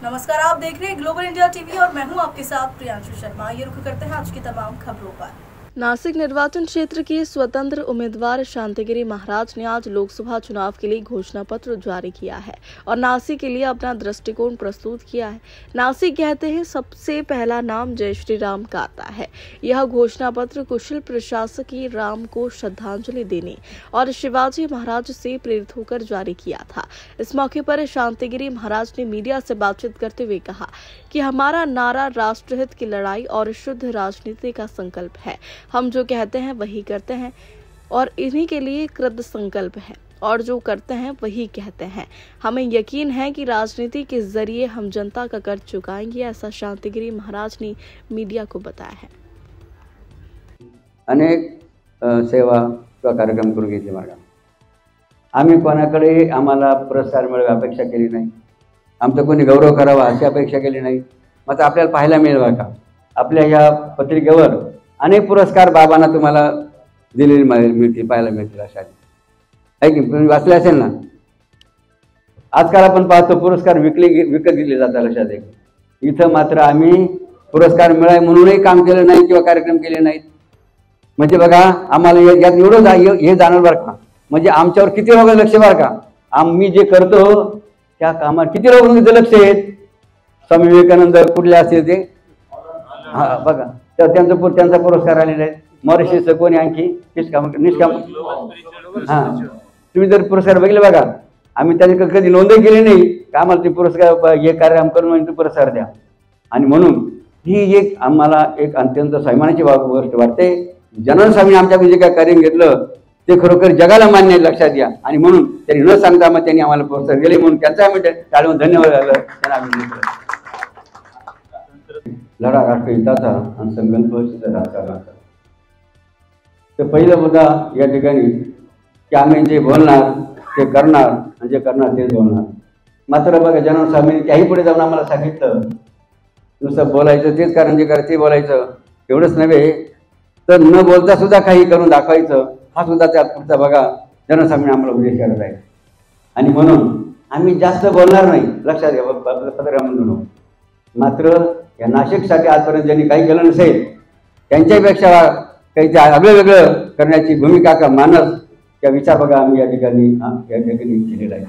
नमस्कार, आप देख रहे हैं ग्लोबल इंडिया टीवी और मैं हूं आपके साथ प्रियांशु शर्मा। ये रुक करते हैं आज की तमाम खबरों पर। नासिक निर्वाचन क्षेत्र की स्वतंत्र उम्मीदवार शांतिगिरी महाराज ने आज लोकसभा चुनाव के लिए घोषणा पत्र जारी किया है और नासिक के लिए अपना दृष्टिकोण प्रस्तुत किया है। नासिक कहते हैं सबसे पहला नाम जय श्री राम का आता है। यह घोषणा पत्र कुशल प्रशासकी राम को श्रद्धांजलि देने और शिवाजी महाराज से प्रेरित होकर जारी किया था। इस मौके पर शांतिगिरी महाराज ने मीडिया से बातचीत करते हुए कहा कि हमारा नारा राष्ट्रहित की लड़ाई और शुद्ध राजनीति का संकल्प है। हम जो कहते हैं वही करते हैं और इन्हीं के लिए कृत संकल्प है और जो करते हैं वही कहते हैं। हमें यकीन है कि राजनीति के जरिए हम जनता का कर्ज चुकाएंगे, ऐसा शांतिगिरी महाराज ने मीडिया को बताया है। अनेक सेवा किंवा कार्यक्रम करून घेतले मॅडम। आम्ही कोणाकडे आम्हाला पुरस्कार मिळावे अपेक्षा केली नाही, आमचा कोणी गौरव करावा अशी अपेक्षा केली नाही। मात्र आपल्याला पाहायला मिळेल का आपल्या या पत्रिकेवर अनेक पुरस्कार बाबांना तुम्हाला दिलेले मिळतील, पाहायला मिळतील अशा आहे की तुम्ही वाचले असेल ना। आजकाल आपण पाहतो पुरस्कार विकत घेतले जातात लक्षात आहे। इथं मात्र आम्ही पुरस्कार मिळावे म्हणूनही काम केलं नाही किंवा कार्यक्रम केले नाहीत। म्हणजे बघा आम्हाला यात एवढं हे जाणवलं बरं का, म्हणजे आमच्यावर किती लोकांचं लक्ष बरं का, आम्ही जे करतो त्या कामात किती लोकांचं लक्ष आहे। स्वामी विवेकानंद कुठले असतील ते बघा तर त्यांचा पुरस्कार आलेला आहे। मॉरिशस कोणी आणखी निष्काम तुम्ही जर पुरस्कार बघितले बघा, आम्ही त्याने कधी नोंदही केली नाही का आम्हाला ते पुरस्कार हे कार्य करून म्हणजे पुरस्कार द्या। आणि म्हणून ही एक आम्हाला एक अत्यंत सन्मानाची गोष्ट वाटते। जनसामान्य आमच्याकडे जे काय कार्य घेतलं ते खरोखर जगाला मान्य आहे, लक्षात घ्या। आणि म्हणून त्यांनी न सांगता मग त्यांनी आम्हाला पुरस्कार दिले म्हणून त्यांचा आम्ही टाळून धन्यवाद झालं त्यांना आम्ही लढा राष्ट्रहिताचा आणि संकल्प राजकारणाचा। तर पहिला मुद्दा या ठिकाणी की आम्ही जे बोलणार ते करणार आणि जे करणार तेच बोलणार। मात्र बघा जनसामान्य त्याही पुढे जाऊन आम्हाला सांगितलं नुसतं बोलायचं तेच कारण जे करायचं ते बोलायचं एवढंच नव्हे तर न बोलता सुद्धा काही करून दाखवायचं, हा सुद्धा त्या पुढचा बघा जनसामान्य आम्हाला उद्देश करत आहे। आणि म्हणून आम्ही जास्त बोलणार नाही, लक्षात घ्या पत्रकारांनो। मात्र या नाशिकसाठी आजपर्यंत ज्यांनी काही केलं नसेल त्यांच्यापेक्षा काही आगळं वेगळं करण्याची भूमिका का मानस या विचार बघा आम्ही या ठिकाणी केलेला आहे।